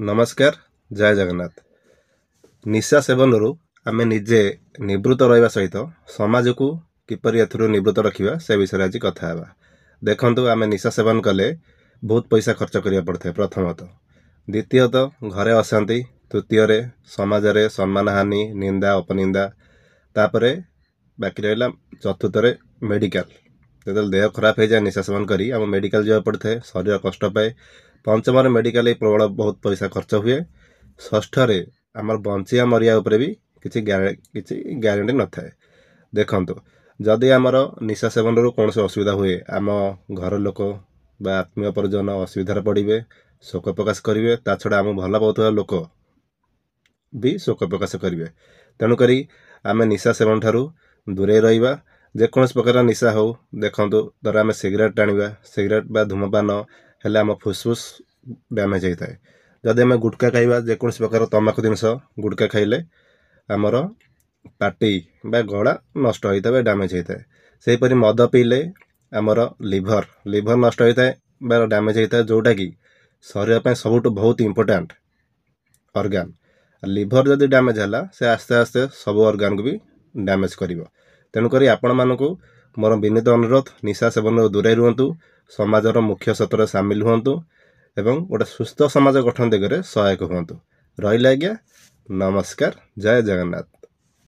नमस्कार जय जगन्नाथ। निशा सेवन आमे निजे निवृत्त रहा सहित समाज को किपर निवृत्त रखा से विषय आज कथा है। देखु आम निशा सेवन कले बहुत पैसा खर्च करा पड़ता है प्रथमतः, द्वितीयत घरे अशांति, तृतीय समाज रे सम्मान हानि, निंदा अपनिंदा, तापरे बाकी रहा चतुर्थ मेडिकल जो देह खराब हो जाए निशा सेवन करी आम मेडिकल जावा पड़ता है, शरीर कष्ट पाए। पंचम मेडिकल प्रबल बहुत पैसा खर्च हुए। षष्ठ आमर बंचिया मरिया उपरे भी किसी ग्यारंटी न थाए। देखंतु जदि आमर निशा सेवन कौन असुविधा हुए आम घर लोक बा आत्मीय परिजन असुविधार पड़े, शोक प्रकाश करेंगे। ता छड़ा आम भल पाता लोक भी शोक प्रकाश करेंगे। तेणुक आम निशा सेवन ठारू दूरे रहा। जेकोसी प्रकार निशा हो, देखंतु धर आम सिगरेट टाणिबा, सिगरेट बा धूमपान हेल्ले आम फुसफुस डैमेज होता है। जदि आम गुटखा खाइबा, जेकोसी प्रकार तंबाकू जिनस गुटखा खाइले आमर पार्टी बा गला नष्ट होता है, डैमेज होता है। सेहीपरि मद पीले आमर लिभर नष्ट होता है बा डैमेज होता है, जोटा कि शरीर पर सबुठ बहुत इंपोर्टेंट ऑर्गन। लिभर जदि डैमेज है से आस्ते आस्ते सब ऑर्गन को भी डैमेज कर। तेणुक आपण मानक मोर विनीत अनुरोध, निशा सेवन दूरे रुहतु, समाजर मुख्य स्रोत सामिल हुंतु एवं गोटे सुस्थ समाज गठन दिगरे सहायक हुंतु। रही आज्ञा, नमस्कार, जय जगन्नाथ।